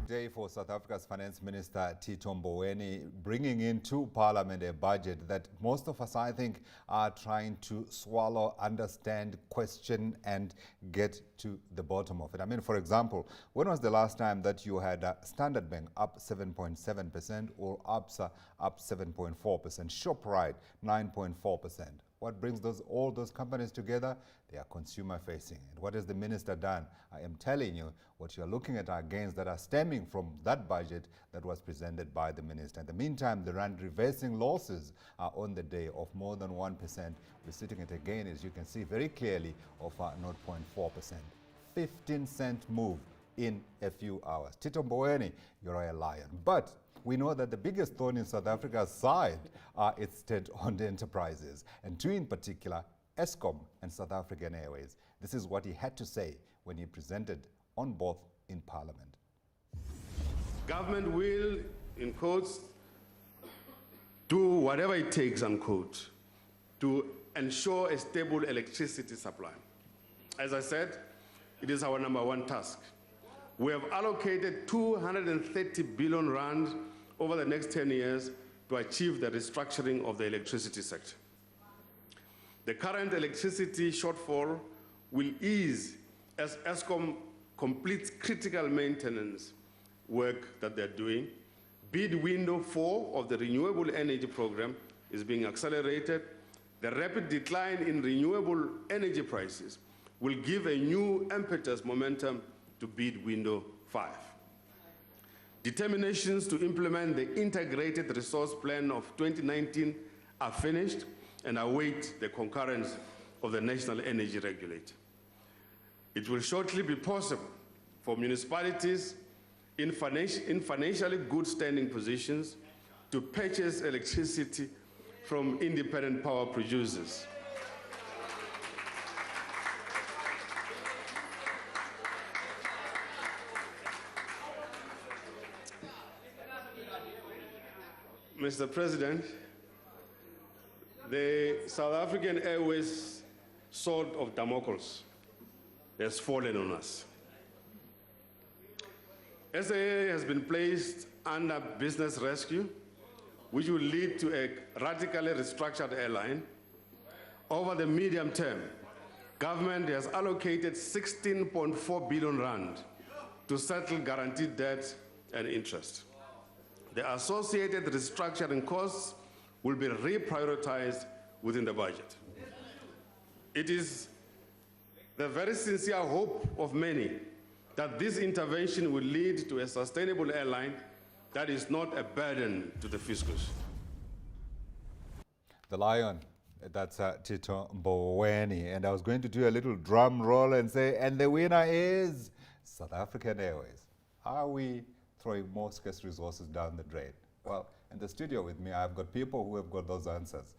Day for South Africa's Finance Minister Tito Mboweni bringing into Parliament a budget that most of us, I think, are trying to swallow, understand, question and get to the bottom of it. I mean, for example, when was the last time that you had Standard Bank up 7.7% or ABSA up 7.4%, ShopRite 9.4%? What brings all those companies together? They are consumer facing. And what has the minister done? I am telling you, what you're looking at are gains that are stemming from that budget that was presented by the minister. In the meantime, the rand reversing losses are on the day of more than 1%. We're sitting at a gain, as you can see very clearly, of 0.4%. 15-cent move in a few hours. Tito Mboweni, you're a lion. But we know that the biggest thorn in South Africa's side are its state-owned enterprises, and two in particular, Eskom and South African Airways. This is what he had to say when he presented on both in Parliament. Government will, in quotes, do whatever it takes, unquote, to ensure a stable electricity supply. As I said, it is our number one task. We have allocated 230 billion rand over the next 10 years to achieve the restructuring of the electricity sector. The current electricity shortfall will ease as Eskom completes critical maintenance work that they're doing. Bid window 4 of the renewable energy program is being accelerated. The rapid decline in renewable energy prices will give a new impetus momentum to bid window 5. Determinations to implement the integrated resource plan of 2019 are finished and await the concurrence of the National Energy Regulator. It will shortly be possible for municipalities in financially good standing positions to purchase electricity from independent power producers. Mr. President, the South African Airways sword of Damocles has fallen on us. SAA has been placed under business rescue, which will lead to a radically restructured airline. Over the medium term, government has allocated 16.4 billion rand to settle guaranteed debt and interest. The associated restructuring costs will be reprioritized within the budget. It is the very sincere hope of many that this intervention will lead to a sustainable airline that is not a burden to the fiscus. The lion, that's Tito Mboweni. And I was going to do a little drum roll and say, and the winner is South African Airways. Are we throwing more scarce resources down the drain? Well, in the studio with me, I've got people who have got those answers.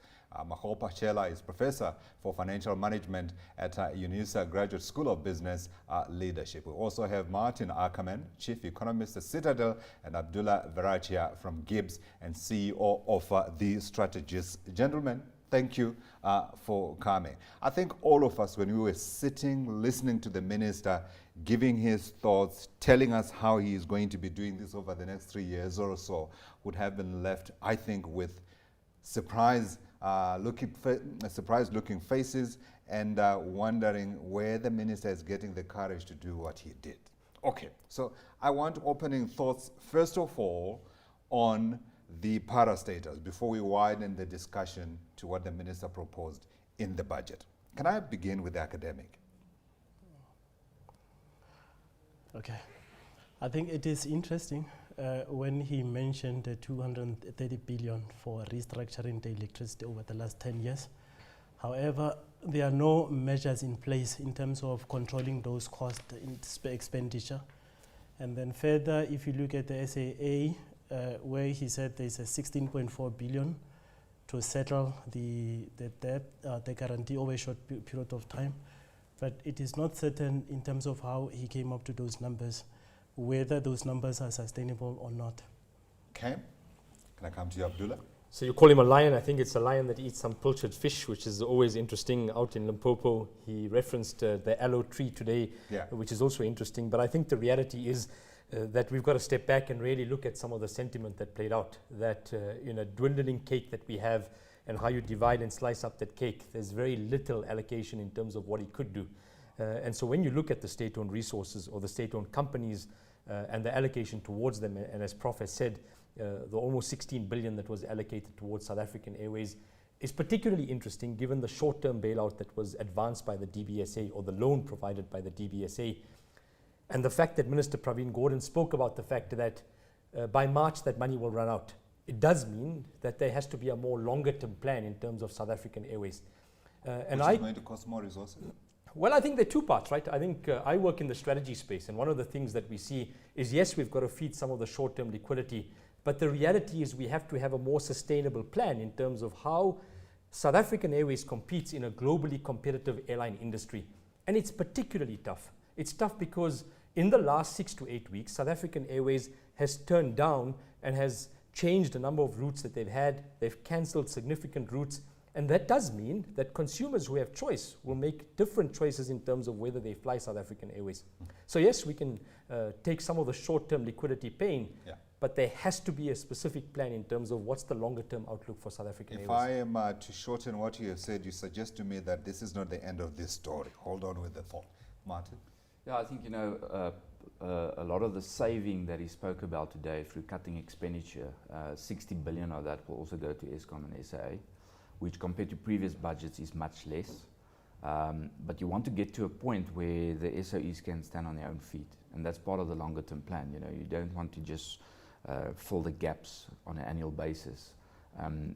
Mahopa Chela is Professor for Financial Management at UNISA Graduate School of Business Leadership. We also have Maarten Ackerman, Chief Economist at Citadel, and Abdullah Verachia from Gibbs and CEO of The Strategist. Gentlemen, thank you for coming. I think all of us, when we were sitting, listening to the minister, giving his thoughts, telling us how he is going to be doing this over the next 3 years or so, would have been left, I think, with surprised looking faces and wondering where the minister is getting the courage to do what he did. Okay, so I want opening thoughts, first of all, on the parastatals before we widen the discussion to what the minister proposed in the budget. Can I begin with the academic? Okay. I think it is interesting when he mentioned the 230 billion for restructuring the electricity over the last 10 years. However, there are no measures in place in terms of controlling those cost expenditure. And then further, if you look at the SAA, where he said there's a 16.4 billion to settle the debt, the guarantee over a short period of time. But it is not certain in terms of how he came up to those numbers, whether those numbers are sustainable or not. Okay. Can I come to you, Abdullah? So you call him a lion. I think it's a lion that eats some pilchard fish, which is always interesting out in Limpopo. He referenced the aloe tree today, which is also interesting. But I think the reality is that we've got to step back and really look at some of the sentiment that played out. That dwindling cake that we have and how you divide and slice up that cake, there's very little allocation in terms of what he could do. And so when you look at the state-owned resources or the state-owned companies and the allocation towards them, and as Prof has said, the almost 16 billion that was allocated towards South African Airways is particularly interesting given the short-term bailout that was advanced by the DBSA or the loan provided by the DBSA. And the fact that Minister Pravin Gordhan spoke about the fact that by March that money will run out. It does mean that there has to be a more longer-term plan in terms of South African Airways. And which is going to cost more resources? Well, I think there are two parts, right? I think I work in the strategy space, and one of the things that we see is, yes, we've got to feed some of the short-term liquidity, but the reality is we have to have a more sustainable plan in terms of how South African Airways competes in a globally competitive airline industry. And it's particularly tough. It's tough because in the last 6 to 8 weeks, South African Airways has turned down and has changed a number of routes that they've had. They've cancelled significant routes. And that does mean that consumers who have choice will make different choices in terms of whether they fly South African Airways. So yes, we can take some of the short-term liquidity pain, but there has to be a specific plan in terms of what's the longer-term outlook for South African Airways. If I am to shorten what you have said, you suggest to me that this is not the end of this story. Hold on with the thought. Maarten? Yeah, I think, a lot of the saving that he spoke about today through cutting expenditure, 60 billion of that will also go to Eskom and SAA, which compared to previous budgets is much less. But you want to get to a point where the SOEs can stand on their own feet, and that's part of the longer term plan. You don't want to just fill the gaps on an annual basis.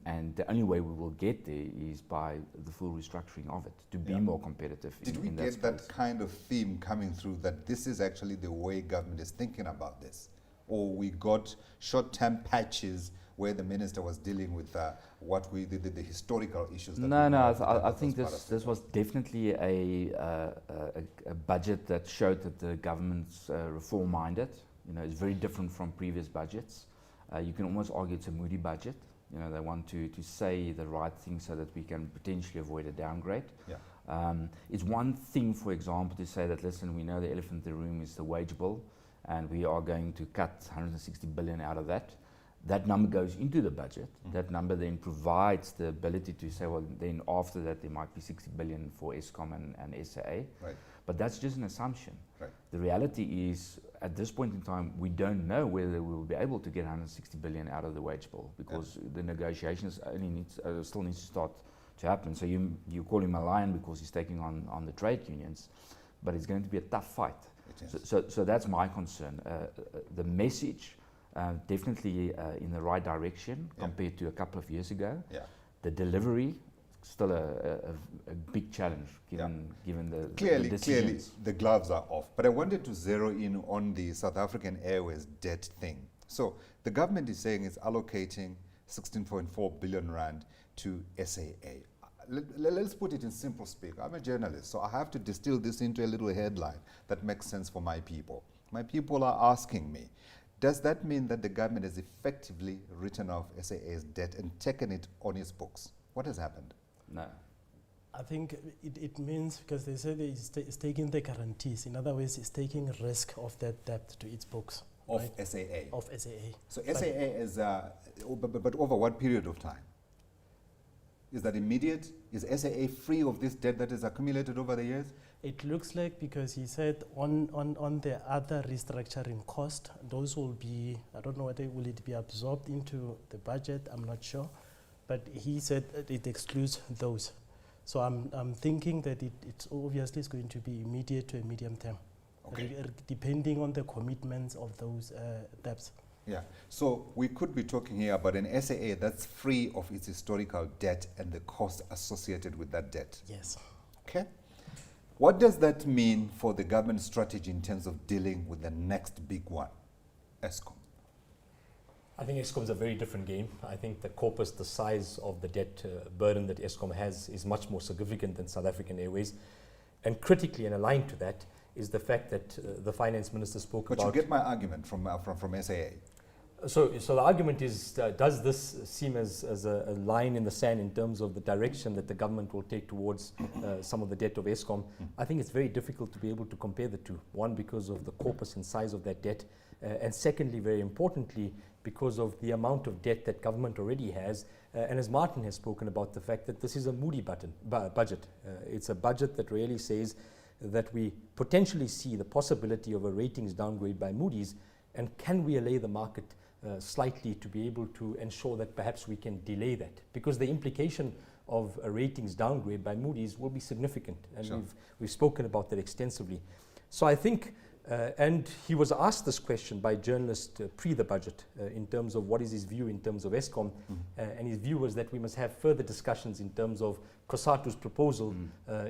And the only way we will get there is by the full restructuring of it to be more competitive. Did we get that kind of theme coming through, that this is actually the way government is thinking about this? Or we got short-term patches where the minister was dealing with the historical issues? I think this was definitely a budget that showed that the government's reform-minded. It's very different from previous budgets. You can almost argue it's a moody budget. They want to say the right thing so that we can potentially avoid a downgrade. It's one thing, for example, to say that, listen, we know the elephant in the room is the wage bill, and we are going to cut 160 billion out of that. That number goes into the budget. That number then provides the ability to say, well, then after that there might be 60 billion for Eskom and SAA. Right. But that's just an assumption. Right. The reality is, at this point in time, we don't know whether we will be able to get 160 billion out of the wage bill, because the negotiations still needs to start to happen. So you call him a lion because he's taking on the trade unions, but it's going to be a tough fight. So that's my concern. The message definitely in the right direction compared to a couple of years ago. The delivery, still a big challenge given the clearly the gloves are off. But I wanted to zero in on the South African Airways debt thing. So the government is saying it's allocating 16.4 billion rand to SAA. Let's put it in simple speak. I'm a journalist, so I have to distill this into a little headline that makes sense for my people. My people are asking me, does that mean that the government has effectively written off SAA's debt and taken it on its books? What has happened? No. I think it means, because they say it's taking the guarantees. In other words, it's taking risk of that debt to its books. Of SAA? Of SAA. So SAA is, but over what period of time? Is that immediate? Is SAA free of this debt that is accumulated over the years? It looks like, because he said on the other restructuring cost, those will be, I don't know whether will it be absorbed into the budget, I'm not sure. But he said it excludes those. So I'm thinking that it's obviously is going to be immediate to a medium term, depending on the commitments of those debts. Yeah, so we could be talking here about an SAA that's free of its historical debt and the costs associated with that debt. Yes. Okay. What does that mean for the government strategy in terms of dealing with the next big one, Eskom? I think Eskom's a very different game. I think the corpus, the size of the debt burden that Eskom has is much more significant than South African Airways. And critically and aligned to that is the fact that the finance minister spoke about... But you get my argument from SAA. So the argument is, does this seem as a line in the sand in terms of the direction that the government will take towards some of the debt of Eskom? I think it's very difficult to be able to compare the two. One, because of the corpus and size of that debt, and secondly, very importantly, because of the amount of debt that government already has. And as Maarten has spoken about, the fact that this is a moody budget. It's a budget that really says that we potentially see the possibility of a ratings downgrade by Moody's, and can we allay the market slightly to be able to ensure that perhaps we can delay that, because the implication of a ratings downgrade by Moody's will be significant, and sure. we've spoken about that extensively. So I think, and he was asked this question by journalists pre the budget in terms of what is his view in terms of Eskom, and his view was that we must have further discussions in terms of COSATU's proposal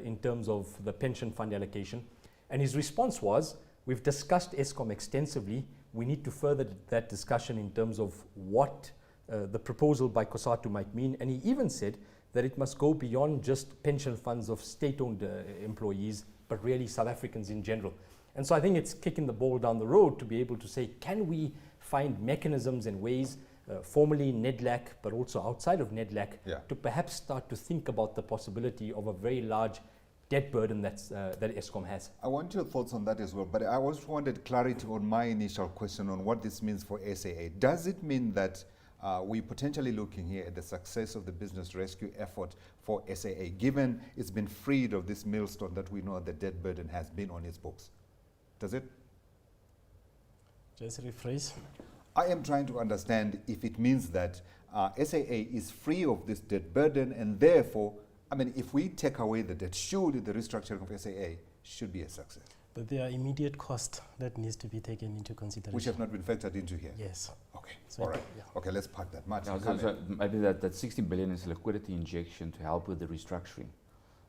in terms of the pension fund allocation, and his response was, we've discussed Eskom extensively. We need to further that discussion in terms of what the proposal by COSATU might mean. And he even said that it must go beyond just pension funds of state-owned employees, but really South Africans in general. And so I think it's kicking the ball down the road to be able to say, can we find mechanisms and ways, formally NEDLAC, but also outside of NEDLAC, to perhaps start to think about the possibility of a very large debt burden that Eskom has. I want your thoughts on that as well, but I also wanted clarity on my initial question on what this means for SAA. Does it mean that we're potentially looking here at the success of the business rescue effort for SAA, given it's been freed of this millstone that we know the debt burden has been on its books? Does it? Just rephrase. I am trying to understand if it means that SAA is free of this debt burden, and therefore, I mean, if we take away the debt, should the restructuring of SAA should be a success? But there are immediate costs that needs to be taken into consideration. Which have not been factored into here? Yes. Okay, So all right. yeah. Okay, let's park that. Maarten, So maybe that 60 billion is a liquidity injection to help with the restructuring.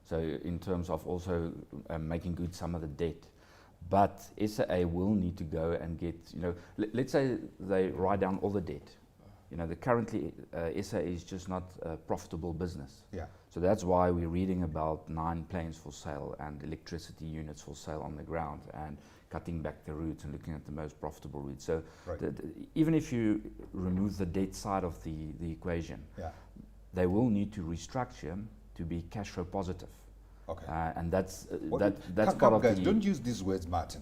So in terms of also making good some of the debt. But SAA will need to go and get, let's say they write down all the debt. Currently SAA is just not a profitable business. Yeah. So that's why we're reading about 9 planes for sale and electricity units for sale on the ground, and cutting back the routes and looking at the most profitable routes. So right. Even if you remove the debt side of the equation, they will need to restructure to be cash flow positive. Okay. And that's come, part of guys, the... don't use these words, Maarten.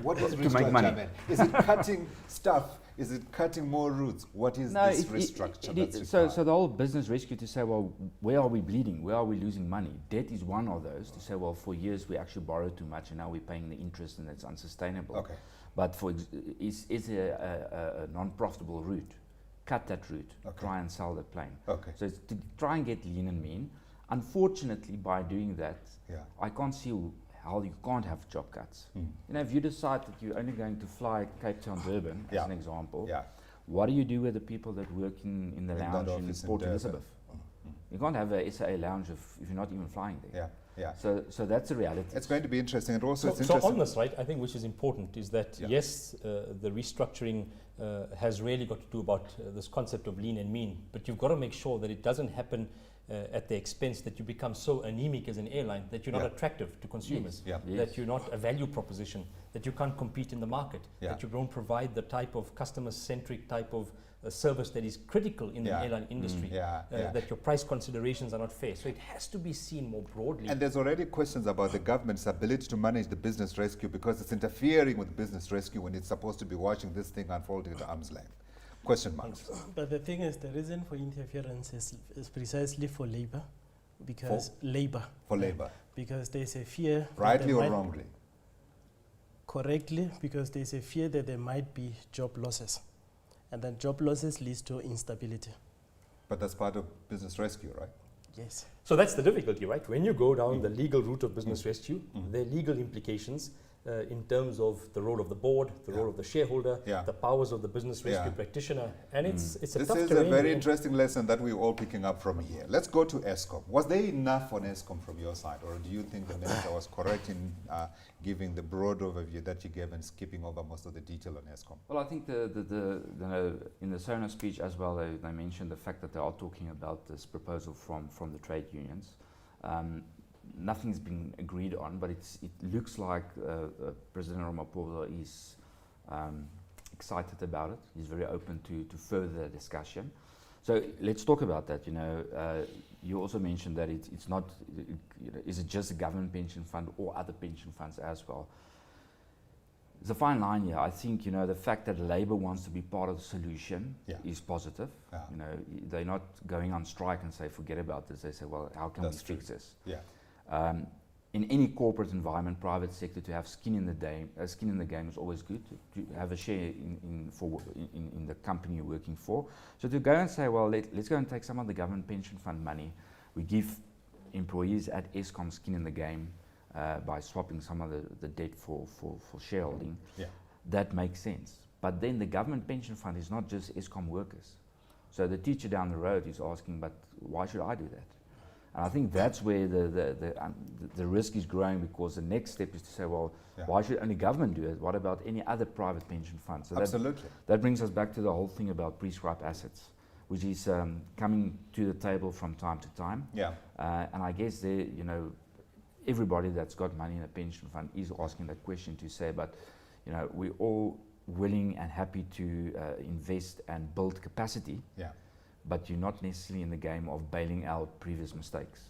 What is To make restructure money. mean? Is it cutting stuff? Is it cutting more routes? What is this restructure that's so required? the whole business rescue to say, well, where are we bleeding? Where are we losing money? Debt is one of those to say, well, for years we actually borrowed too much and now we're paying the interest and it's unsustainable. Okay. But is a non-profitable route? Cut that route. Okay. Try Try and sell that plane. Okay. So it's to try and get lean and mean. Unfortunately, by doing that, I can't see how you can't have job cuts. If you decide that you're only going to fly Cape Town, Durban, as an example, what do you do with the people that work in the lounge in Port Elizabeth? You can't have a SAA lounge if you're not even flying there. So that's a reality. It's going to be interesting. And also, it's so interesting. on this, right, I think which is important is that, yes, the restructuring has really got to do about this concept of lean and mean, but you've got to make sure that it doesn't happen at the expense that you become so anemic as an airline that you're not attractive to consumers, that you're not a value proposition, that you can't compete in the market, that you don't provide the type of customer-centric type of service that is critical in the airline industry, that your price considerations are not fair. So it has to be seen more broadly. And there's already questions about the government's ability to manage the business rescue, because it's interfering with business rescue when it's supposed to be watching this thing unfolding at arm's length. Question marks. But the thing is, the reason for interference is precisely for labor, because labor. For labor. Because there's a fear. Rightly or wrongly? Correctly, because there's a fear that there might be job losses. And then job losses leads to instability. But that's part of business rescue, right? Yes. So that's the difficulty, right? When you go down the legal route of business rescue, there are legal implications in terms of the role of the board, the role of the shareholder, the powers of the business rescue practitioner, and it's a tough terrain. This is a very interesting lesson that we're all picking up from here. Let's go to Eskom. Was there enough on Eskom from your side, or do you think the minister was correct in giving the broad overview that you gave and skipping over most of the detail on Eskom? Well, I think in the Sona speech as well, they mentioned the fact that they are talking about this proposal from the trade unions. Nothing's been agreed on, but it looks like President Ramaphosa is excited about it. He's very open to further discussion. So let's talk about that. You also mentioned that it's not, is it just a government pension fund or other pension funds as well? There's a fine line here. I think, the fact that Labour wants to be part of the solution is positive. Yeah. They're not going on strike and say, forget about this. They say, well, how can we fix this? Yeah. In any corporate environment, private sector, to have skin in the game is always good. To have a share in the company you're working for. So to go and say, well, let's go and take some of the government pension fund money. We give employees at Eskom skin in the game by swapping some of the debt for shareholding. Yeah. That makes sense. But then the government pension fund is not just Eskom workers. So the teacher down the road is asking, but why should I do that? And I think that's where the risk is growing, because the next step is to say, well, why should only government do it? What about any other private pension fund? So absolutely. That brings us back to the whole thing about prescribed assets, which is coming to the table from time to time. Yeah. And I guess everybody that's got money in a pension fund is asking that question to say, but we're all willing and happy to invest and build capacity. Yeah. But you're not necessarily in the game of bailing out previous mistakes.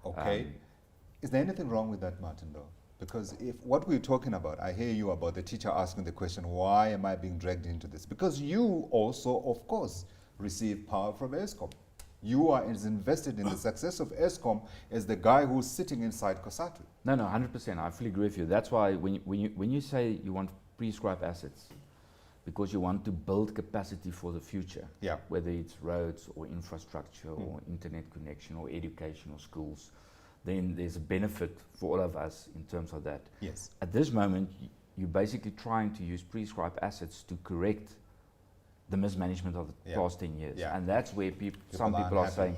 Okay. Is there anything wrong with that, Maarten, though? Because if what we're talking about, I hear you about the teacher asking the question, why am I being dragged into this? Because you also, of course, receive power from Eskom. You are as invested in the success of Eskom as the guy who's sitting inside COSATU. No, 100%. I fully agree with you. That's why when you say you want prescribed assets, because you want to build capacity for the future, whether it's roads or infrastructure or internet connection or education or schools, then there's a benefit for all of us in terms of that. Yes. At this moment, you're basically trying to use prescribed assets to correct the mismanagement of the past 10 years. Yeah. And that's where some people are saying,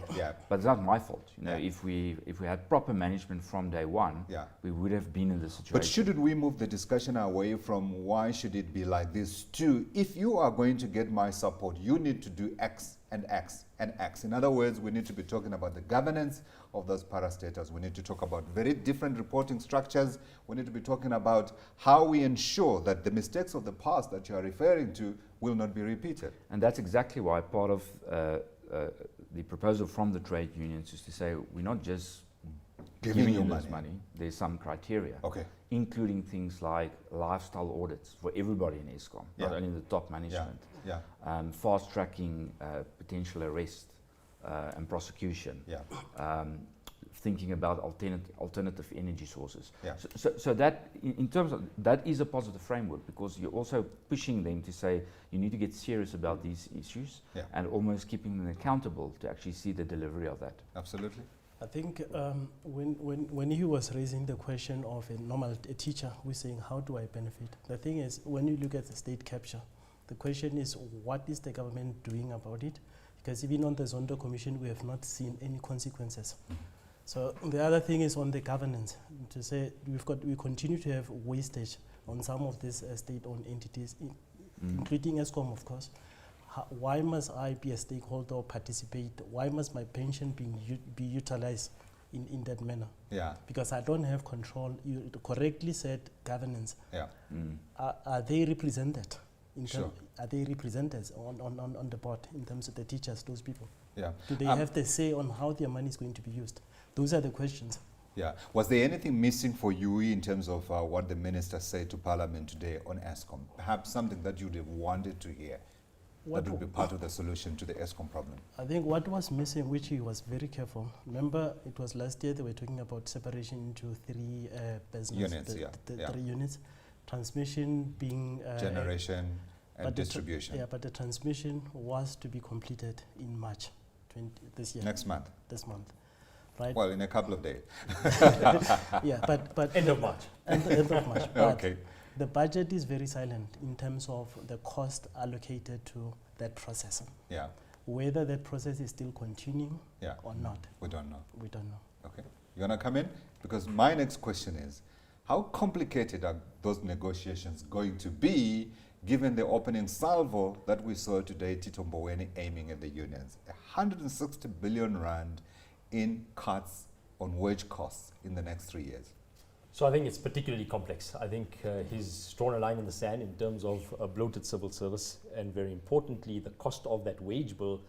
but it's not my fault. If we had proper management from day one, we would have been in this situation. But shouldn't we move the discussion away from why should it be like this to, if you are going to get my support, you need to do X and X and X. In other words, we need to be talking about the governance of those parastatals. We need to talk about very different reporting structures. We need to be talking about how we ensure that the mistakes of the past that you are referring to will not be repeated. And that's exactly why part of the proposal from the trade unions is to say, we're not just giving you this money. There's some criteria, including things like lifestyle audits for everybody in Eskom, not only the top management. Fast tracking potential arrest and prosecution. Thinking about alternative energy sources. So that, in terms of, that is a positive framework, because you're also pushing them to say you need to get serious about these issues and almost keeping them accountable to actually see the delivery of that. Absolutely. I think when he was raising the question of a teacher who's saying, how do I benefit? The thing is, when you look at the state capture, the question is, what is the government doing about it? Because even on the Zondo Commission, we have not seen any consequences. So the other thing is on the governance, to say we continue to have wastage on some of these state-owned entities, including Eskom, of course. Why must I be a stakeholder or participate? Why must my pension be utilized in that manner? Because I don't have control. You correctly said governance. Are they represented? Are they represented on the board in terms of the teachers, those people? Do they have the say on how their money is going to be used? Those are the questions. Was there anything missing for you in terms of what the minister said to Parliament today on Eskom? Perhaps something that you'd have wanted to hear that would be part of the solution to the Eskom problem? I think what was missing, which he was very careful. Remember, it was last year they were talking about separation into three business units. Three units. Transmission being generation and distribution. But the transmission was to be completed in March this year. Next month. This month. Right. Well, in a couple of days. But end of March. End of March. Okay. The budget is very silent in terms of the cost allocated to that process. Whether that process is still continuing or not. We don't know. We don't know. Okay. You want to come in? Because my next question is, how complicated are those negotiations going to be, given the opening salvo that we saw today, Tito Mboweni aiming at the unions? 160 billion rand in cuts on wage costs in the next 3 years. So I think it's particularly complex. I think he's drawn a line in the sand in terms of a bloated civil service, and very importantly, the cost of that wage bill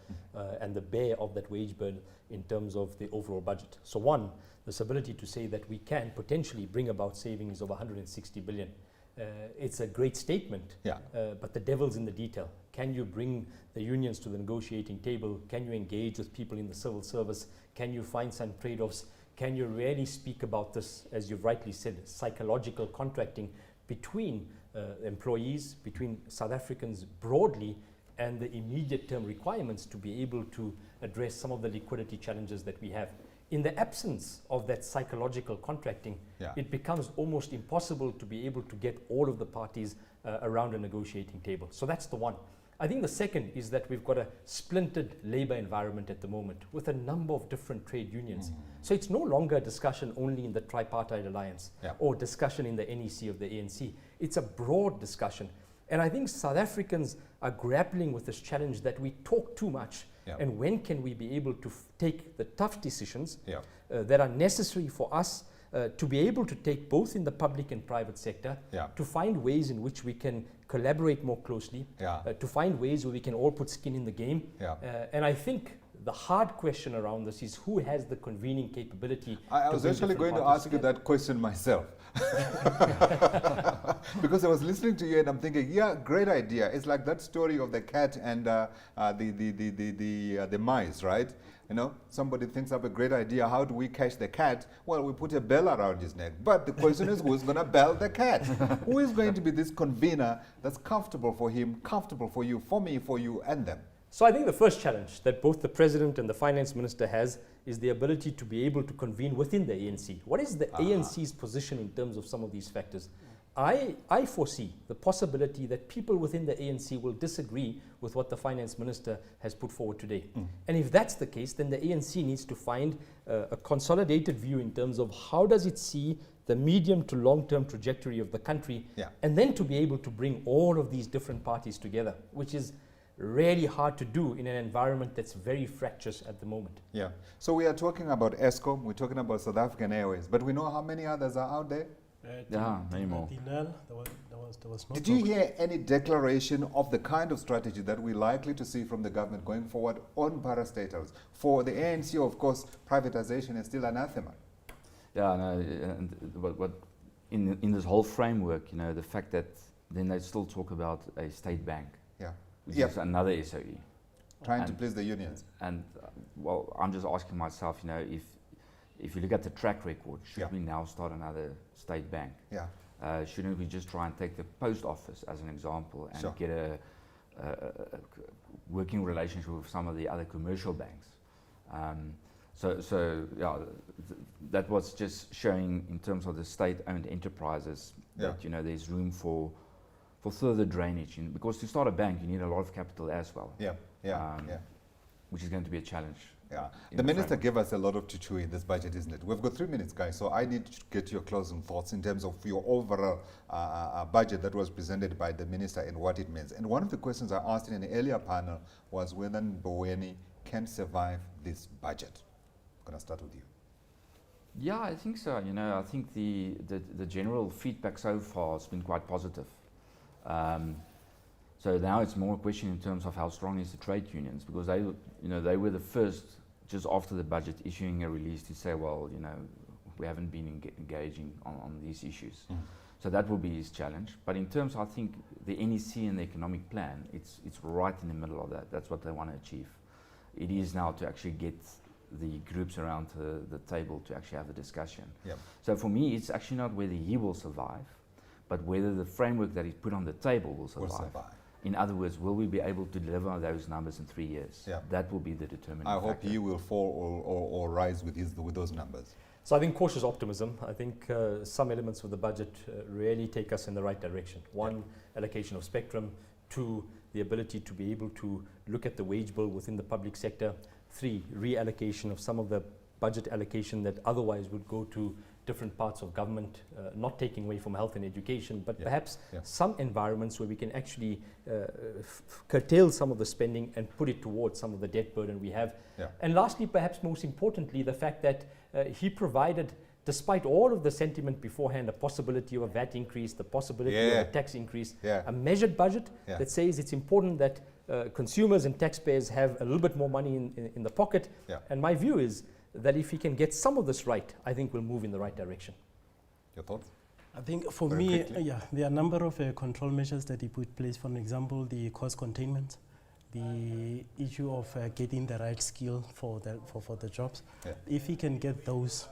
and the bear of that wage bill in terms of the overall budget. So one, this ability to say that we can potentially bring about savings of 160 billion. It's a great statement, but the devil's in the detail. Can you bring the unions to the negotiating table? Can you engage with people in the civil service? Can you find some trade-offs? Can you really speak about this, as you've rightly said, psychological contracting between employees, between South Africans broadly, and the immediate term requirements to be able to address some of the liquidity challenges that we have? In the absence of that psychological contracting, it becomes almost impossible to be able to get all of the parties around a negotiating table. So that's the one. I think the second is that we've got a splintered labor environment at the moment with a number of different trade unions. So it's no longer a discussion only in the tripartite alliance or discussion in the NEC of the ANC. It's a broad discussion. And I think South Africans are grappling with this challenge that we talk too much. And when can we be able to take the tough decisions that are necessary for us to be able to take both in the public and private sector, to find ways in which we can collaborate more closely, to find ways where we can all put skin in the game. And I think the hard question around this is who has the convening capability. I was actually going to ask you that question myself. Because I was listening to you and I'm thinking, great idea. It's like that story of the cat and the mice, right? You know, somebody thinks up a great idea. How do we catch the cat? Well, we put a bell around his neck. But the question is, who's going to bell the cat? Who is going to be this convener that's comfortable for him, comfortable for you, for me, for you, and them? So I think the first challenge that both the President and the Finance Minister has is the ability to be able to convene within the ANC. What is the ANC's position in terms of some of these factors? I foresee the possibility that people within the ANC will disagree with what the Finance Minister has put forward today. And if that's the case, then the ANC needs to find a consolidated view in terms of how does it see the medium to long-term trajectory of the country, and then to be able to bring all of these different parties together, which is really hard to do in an environment that's very fractious at the moment. So we are talking about Eskom, we're talking about South African Airways, but we know how many others are out there? Many more. There was no Did you hear any declaration of the kind of strategy that we're likely to see from the government going forward on parastatals? For the ANC, of course, privatization is still anathema. What in this whole framework, you know, the fact that then they still talk about a state bank, which is another SOE. Trying to please the unions. And well, I'm just asking myself, you know, if you look at the track record, should we now start another state bank? Shouldn't we just try and take the post office as an example and get a working relationship with some of the other commercial banks? That was just showing in terms of the state-owned enterprises that, you know, there's room for further drainage. Because to start a bank, you need a lot of capital as well. Which is going to be a challenge. The minister gave us a lot of to chew in this budget, isn't it? We've got 3 minutes, guys, so I need to get your closing thoughts in terms of your overall budget that was presented by the minister and what it means. And one of the questions I asked in an earlier panel was whether Mboweni can survive this budget. I'm going to start with you. Yeah, I think so. You know, I think the general feedback so far has been quite positive. So now it's more a question in terms of how strong is the trade unions, because they were the first, just after the budget, issuing a release to say, well, you know, we haven't been engaging on these issues. So that will be his challenge. But in terms, I think the NEC and the economic plan, it's right in the middle of that. That's what they want to achieve. It is now to actually get the groups around the table to actually have a discussion. So for me, it's actually not whether he will survive, but whether the framework that is put on the table will survive. In other words, will we be able to deliver those numbers in 3 years? That will be the determining factor. I hope he will fall or rise with those numbers. So I think cautious optimism. I think some elements of the budget really take us in the right direction. One, allocation of spectrum. 2, the ability to be able to look at the wage bill within the public sector. 3, reallocation of some of the budget allocation that otherwise would go to different parts of government, not taking away from health and education, but perhaps some environments where we can actually curtail some of the spending and put it towards some of the debt burden we have. And lastly, perhaps most importantly, the fact that he provided despite all of the sentiment beforehand, a possibility of a VAT increase, the possibility of a tax increase, a measured budget that says it's important that consumers and taxpayers have a little bit more money in the pocket. And my view is that if he can get some of this right, I think we'll move in the right direction. Your thoughts? I think for me, there are a number of control measures that he put in place. For example, the cost containment, the issue of getting the right skill for the jobs. If he can get those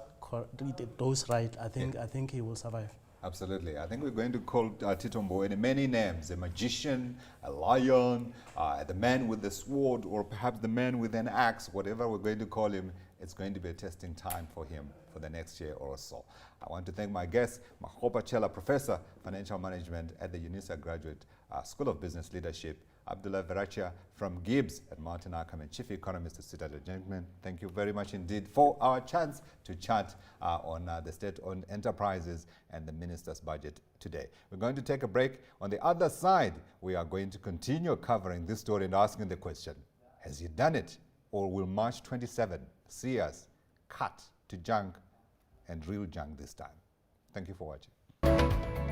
right, I think he will survive. Absolutely. I think we're going to call Tito Mboweni many names: a magician, a lion, the man with the sword, or perhaps the man with an axe. Whatever we're going to call him, it's going to be a testing time for him for the next year or so. I want to thank my guest, Makgopa Chela, Professor, Financial Management at the UNISA Graduate School of Business Leadership, Abdullah Verachia from Gibbs, and Maarten Ackerman, Chief Economist at Citadel. Gentlemen, thank you very much indeed for our chance to chat on the state-owned enterprises and the minister's budget today. We're going to take a break. On the other side, we are going to continue covering this story and asking the question, has he done it? Or will March 27 see us cut to junk and real junk this time? Thank you for watching.